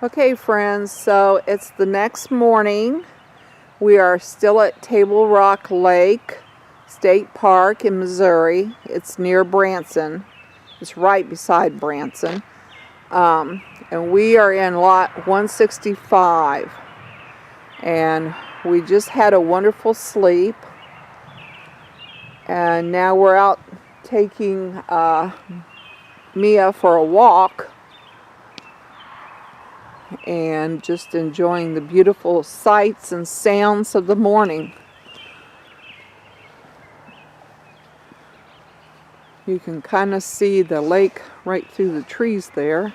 Okay friends, so it's the next morning. We are still at Table Rock Lake State Park in Missouri. It's near Branson. It's right beside Branson. And we are in lot 165. And we just had a wonderful sleep. And now we're out taking Mia for a walk. And just enjoying the beautiful sights and sounds of the morning. You can kind of see the lake right through the trees there.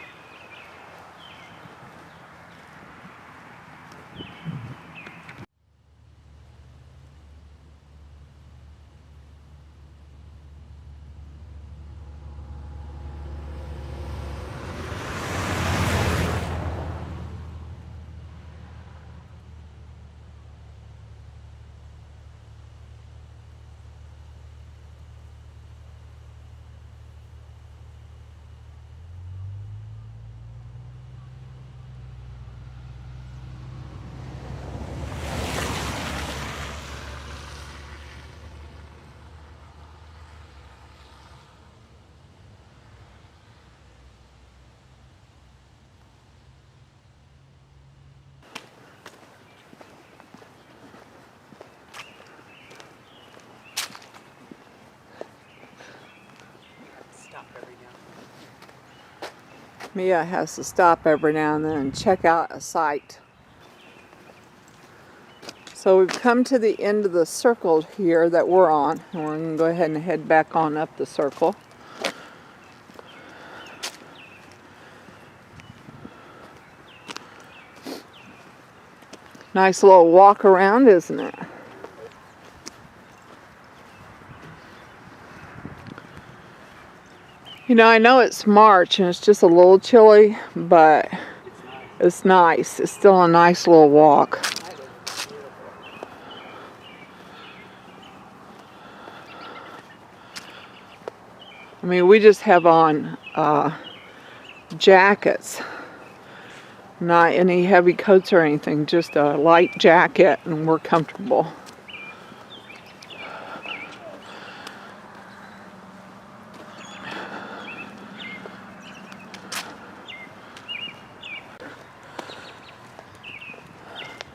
Mia has to stop every now and then and check out a site. So we've come to the end of the circle here that we're on, and we're going to go ahead and head back on up the circle. Nice little walk around, isn't it? You know, I know it's March and it's just a little chilly, but it's nice. It's still a nice little walk. I mean, we just have on jackets, not any heavy coats or anything, just a light jacket, and we're comfortable.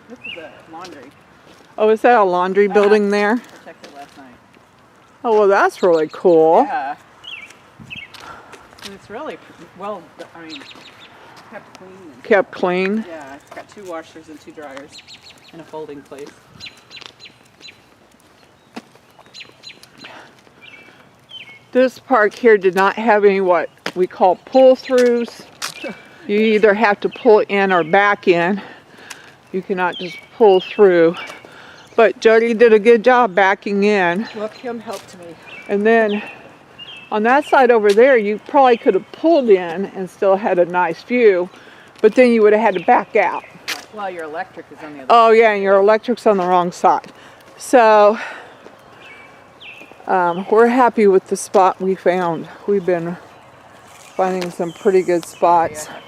This is a laundry. Oh, is that a laundry building there? I checked it last night. Oh, well, that's really cool. Yeah. And it's really well, I mean, kept clean. Kept clean. Yeah, it's got 2 washers and 2 dryers and a folding place. This park here did not have any what we call pull-throughs. You either have to pull in or back in. You cannot just pull through. But Jody did a good job backing in. Well, Kim helped me. And then on that side over there, you probably could have pulled in and still had a nice view. But then you would have had to back out. Well, your electric is on the other side. Oh yeah, and your electric's on the wrong side. So we're happy with the spot we found. We've been finding some pretty good spots. Yeah.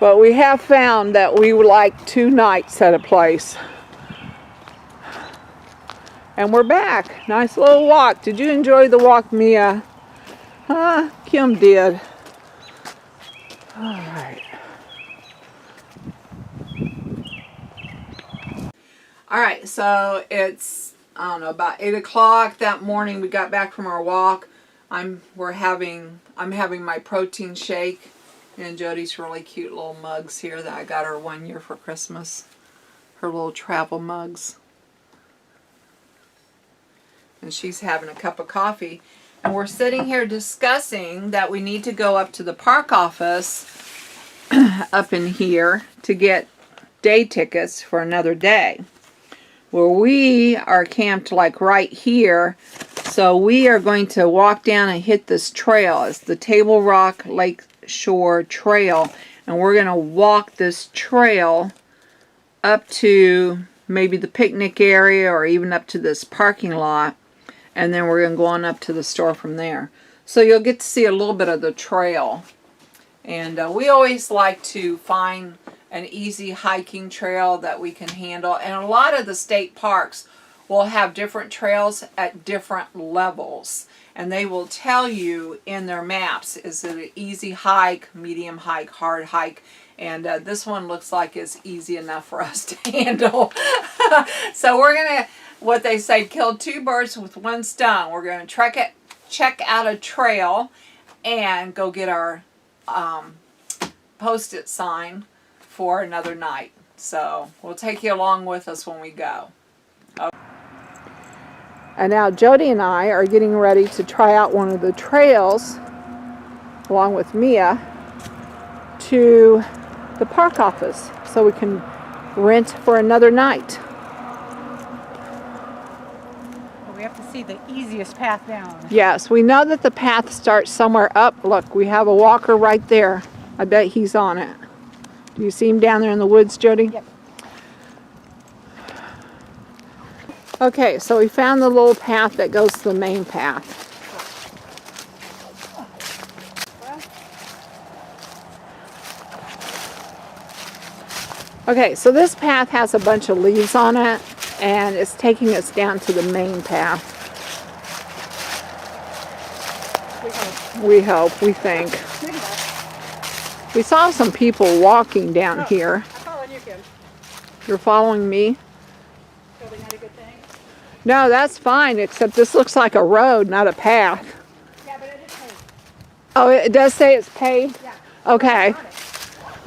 But we have found that we would like 2 nights at a place. And we're back. Nice little walk. Did you enjoy the walk, Mia? Huh? Kim did. All right. All right, so it's, I don't know, about 8 o'clock that morning. We got back from our walk. I'm having my protein shake, and Jody's really cute little mugs here that I got her one year for Christmas. Her little travel mugs. And she's having a cup of coffee. And we're sitting here discussing that we need to go up to the park office up in here to get day tickets for another day. Well, we are camped like right here, so we are going to walk down and hit this trail. It's the Table Rock Lake Shore Trail, and we're going to walk this trail up to maybe the picnic area or even up to this parking lot, and then we're going to go on up to the store from there. So you'll get to see a little bit of the trail. And we always like to find an easy hiking trail that we can handle. And a lot of the state parks will have different trails at different levels. And they will tell you in their maps, is it an easy hike, medium hike, hard hike? And this one looks like it's easy enough for us to handle. So we're going to, what they say, kill two birds with one stone. We're going to check out a trail and go get our post-it sign for another night. So we'll take you along with us when we go. Okay. And now Jody and I are getting ready to try out one of the trails, along with Mia, to the park office so we can rent for another night. We have to see the easiest path down. Yes, we know that the path starts somewhere up. Look, we have a walker right there. I bet he's on it. Do you see him down there in the woods, Jody? Yep. Okay, so we found the little path that goes to the main path. Okay, so this path has a bunch of leaves on it, and it's taking us down to the main path. We hope, we think. We saw some people walking down here. I'm following you, Kim. You're following me? Probably not a good thing. No, that's fine, except this looks like a road, not a path. Yeah, but it is paved. Oh, it does say it's paved? Yeah. Okay.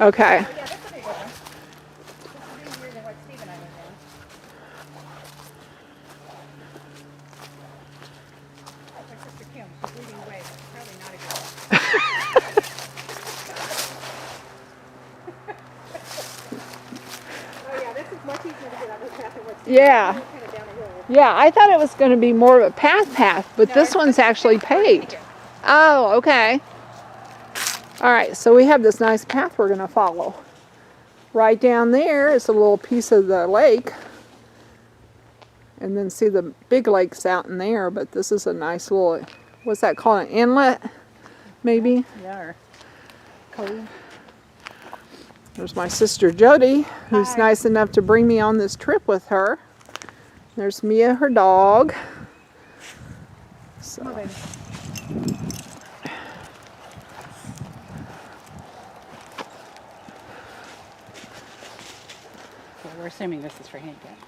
Okay. Oh, yeah, this will be a good one. This is easier than what Steve and I went down. That's my sister Kim. She's leading the way. That's probably not a good one. Oh, yeah, this is much easier to get on this path than what Steve Yeah. kind of down the road. Yeah, I thought it was going to be more of a path, but No, this it's one's just actually right paved. here. Oh, okay. All right, so we have this nice path we're going to follow. Right down there is a little piece of the lake. And then see the big lakes out in there, but this is a nice little, what's that called, an inlet, maybe? Yeah, or cove. There's my sister Jody, who's Hi. nice enough to bring me on this trip with her. There's Mia, her dog. So. Come on, baby. So we're assuming this is for handicap.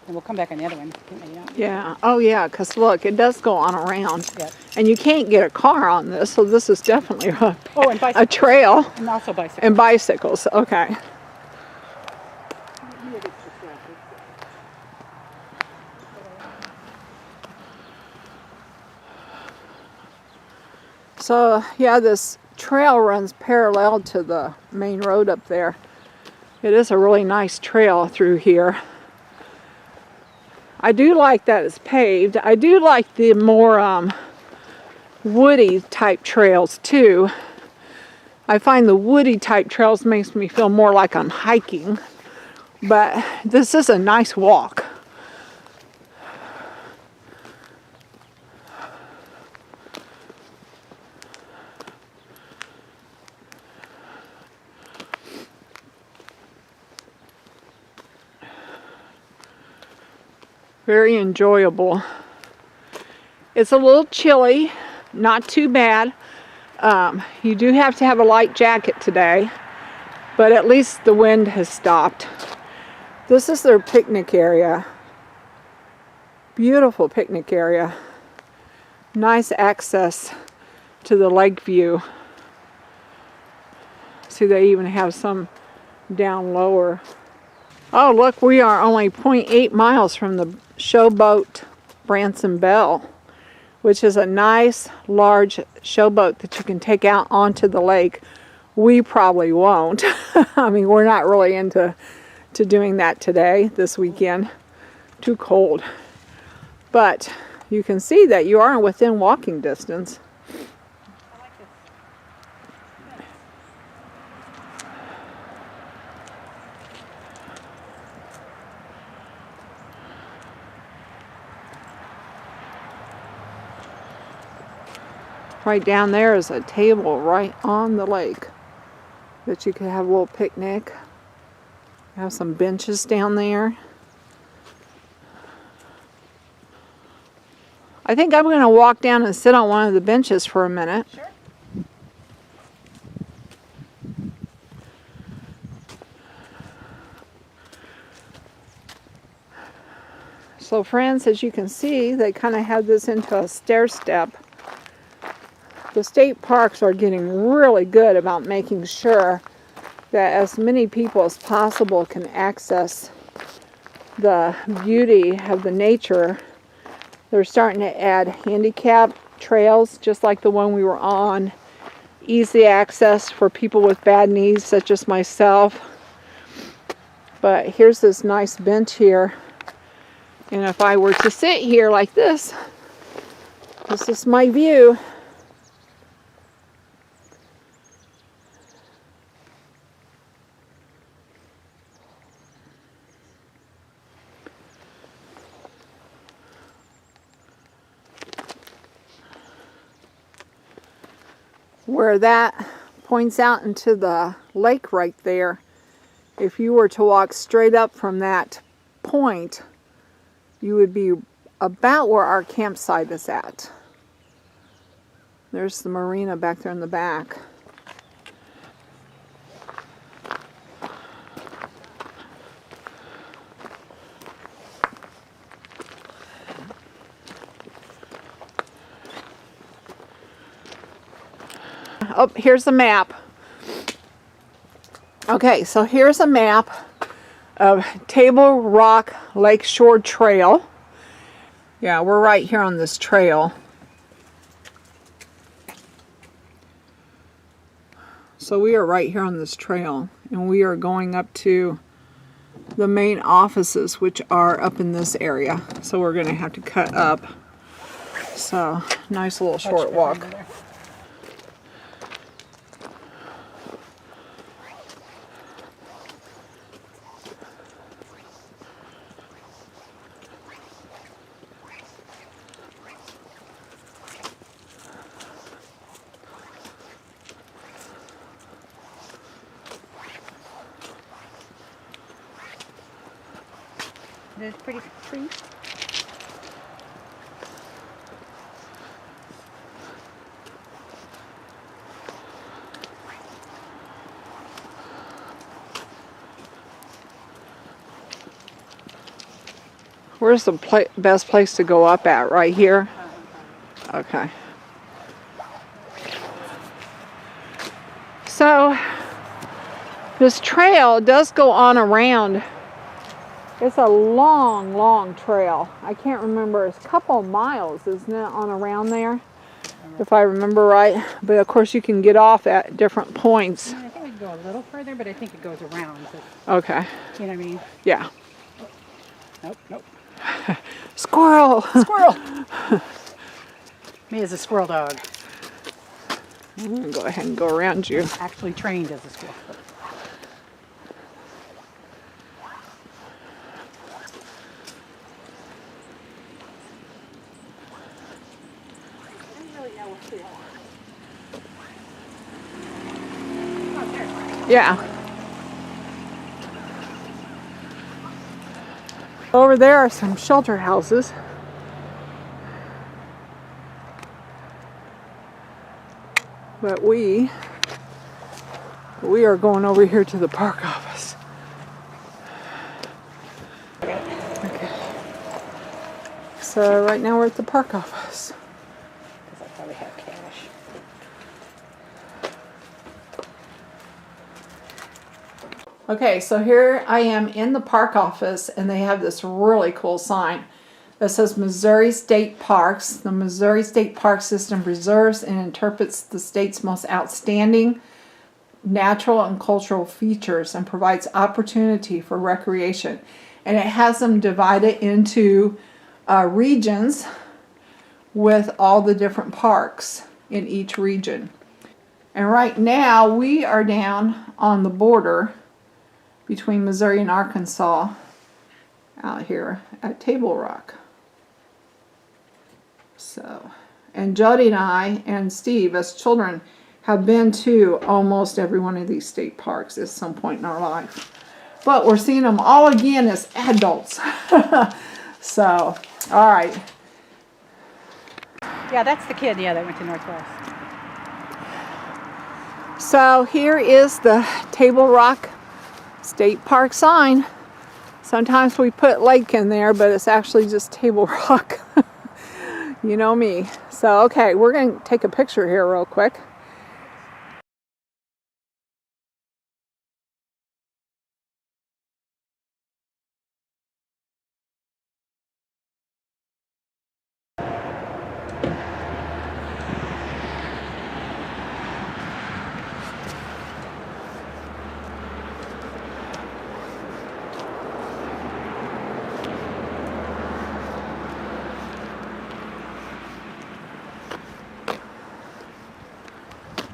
And we'll come back on the other one. Maybe not. Yeah. Oh, yeah. Because look, it does go on around, Yep. and you can't get a car on this, so this is definitely Oh, and a bicycles. trail. And also bicycles. And bicycles. Okay. So yeah, this trail runs parallel to the main road up there. It is a really nice trail through here. I do like that it's paved. I do like the more woody type trails too. I find the woody type trails makes me feel more like I'm hiking, but this is a nice walk. Very enjoyable. It's a little chilly, not too bad. You do have to have a light jacket today, but at least the wind has stopped. This is their picnic area. Beautiful picnic area. Nice access to the lake view. See, they even have some down lower. Oh, look, we are only 0.8 miles from the Showboat Branson Bell, which is a nice, large showboat that you can take out onto the lake. We probably won't. I mean, we're not really into doing that today, this weekend. Too cold. But you can see that you are within walking distance. I like this. Right down there is a table right on the lake that you could have a little picnic. Have some benches down there. I think I'm going to walk down and sit on one of the benches for a minute. Sure. So friends, as you can see, they kind of have this into a stair step. The state parks are getting really good about making sure that as many people as possible can access the beauty of the nature. They're starting to add handicap trails, just like the one we were on. Easy access for people with bad knees, such as myself. But here's this nice bench here. And if I were to sit here like this is my view. Where that points out into the lake right there, if you were to walk straight up from that point, you would be about where our campsite is at. There's the marina back there in the back. Oh, here's the map. Okay, so here's a map of Table Rock Lakeshore Trail. Yeah, we're right here on this trail. So we are right here on this trail, and we are going up to the main offices, which are up in this area. So we're going to have to cut up. So, nice little short walk. There's pretty trees. Where's the best place to go up at? Right here? Okay. So, this trail does go on around. It's a long, long trail. I can't remember. It's a couple of miles, isn't it, on around there? If I remember right. But of course you can get off at different points. I think we can go a little further, but I think it goes around. But, Okay. you know what I mean? Yeah. Nope, nope. Squirrel! Squirrel! Me as a squirrel dog. I'm going to go ahead and go around you. Actually trained as a squirrel. Yeah. Over there are some shelter houses. But we are going over here to the park office. Okay. So right now we're at the park office. Because I probably have cash. Okay, so here I am in the park office, and they have this really cool sign that says Missouri State Parks. The Missouri State Park System preserves and interprets the state's most outstanding natural and cultural features and provides opportunity for recreation. And it has them divided into regions with all the different parks in each region. And right now we are down on the border between Missouri and Arkansas out here at Table Rock. So And Jody and I and Steve, as children, have been to almost every one of these state parks at some point in our life. But we're seeing them all again as adults. So, all right. Yeah, that's the kid, yeah, that went to Northwest. So here is the Table Rock State Park sign. Sometimes we put lake in there, but it's actually just Table Rock. You know me. So, okay, we're going to take a picture here real quick.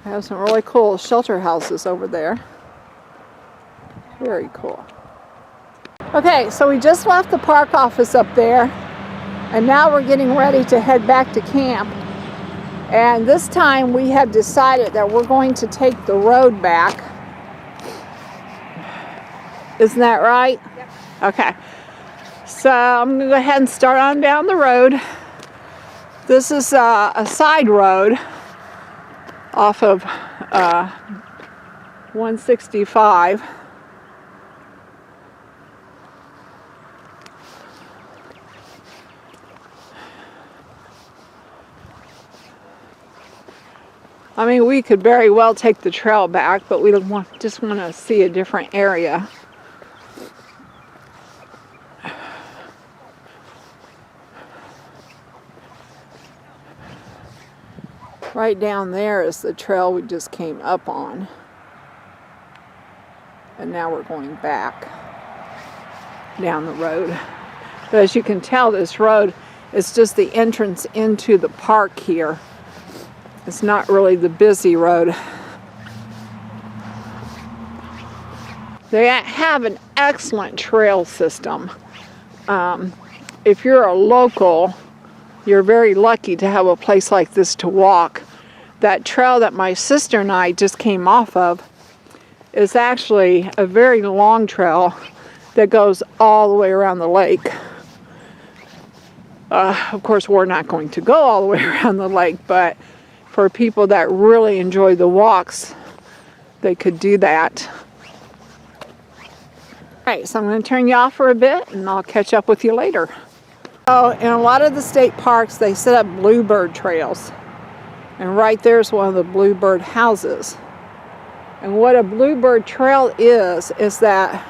I have some really cool shelter houses over there. Very cool. Okay, so we just left the park office up there, and now we're getting ready to head back to camp. And this time we have decided that we're going to take the road back. Isn't that right? Yep. Okay. So I'm going to go ahead and start on down the road. This is a side road off of 165. I mean, we could very well take the trail back, but we just want to see a different area. Right down there is the trail we just came up on. And now we're going back down the road. But as you can tell, this road is just the entrance into the park here. It's not really the busy road. They have an excellent trail system. If you're a local, you're very lucky to have a place like this to walk. That trail that my sister and I just came off of is actually a very long trail that goes all the way around the lake. Of course, we're not going to go all the way around the lake, but for people that really enjoy the walks, they could do that. Alright, so I'm going to turn you off for a bit and I'll catch up with you later. So in a lot of the state parks, they set up bluebird trails. And right there's one of the bluebird houses. And what a bluebird trail is that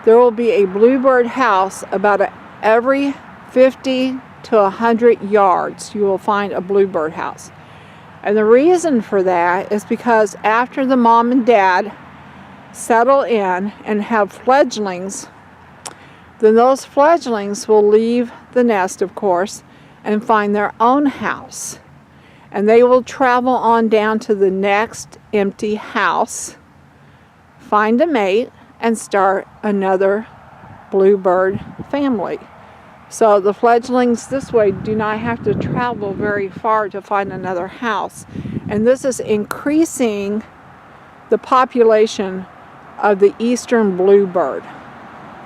there will be a bluebird house about every 50 to 100 yards. You will find a bluebird house. And the reason for that is because after the mom and dad settle in and have fledglings, then those fledglings will leave the nest, of course, and find their own house. And they will travel on down to the next empty house, find a mate, and start another bluebird family. So the fledglings this way do not have to travel very far to find another house. And this is increasing the population of the eastern bluebird,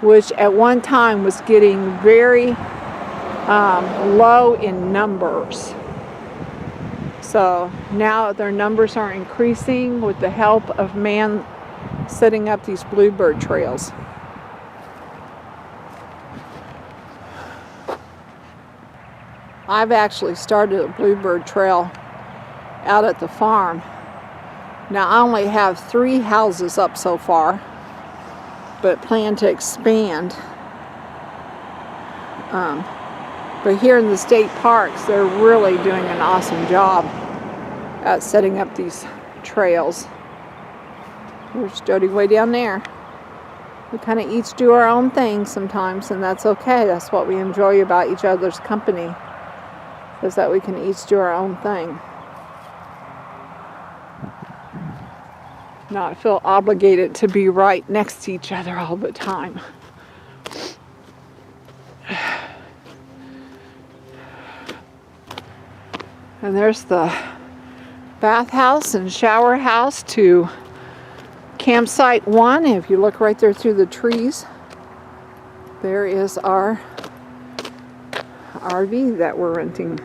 which at one time was getting very low in numbers. So now their numbers are increasing with the help of man setting up these bluebird trails. I've actually started a bluebird trail out at the farm. Now I only have 3 houses up so far, but plan to expand. But here in the state parks, they're really doing an awesome job at setting up these trails. There's Jody way down there. We kind of each do our own thing sometimes, and that's okay. That's what we enjoy about each other's company, is that we can each do our own thing. Not feel obligated to be right next to each other all the time. And there's the bathhouse and shower house to campsite 1. If you look right there through the trees, there is our RV that we're renting,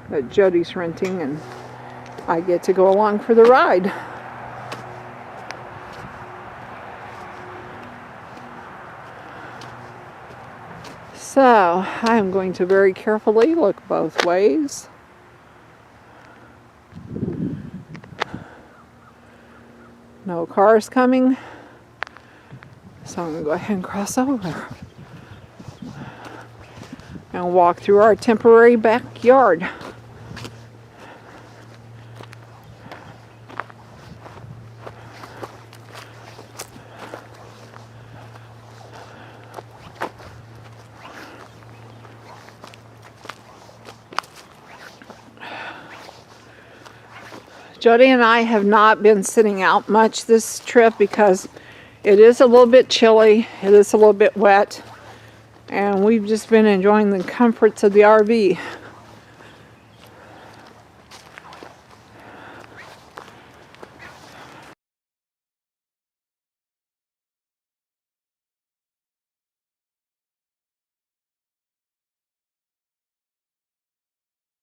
that Jody's renting, and I get to go along for the ride. So I am going to very carefully look both ways. No cars coming, so I'm going to go ahead and cross over and walk through our temporary backyard. Jody and I have not been sitting out much this trip because it is a little bit chilly, it is a little bit wet, and we've just been enjoying the comforts of the RV.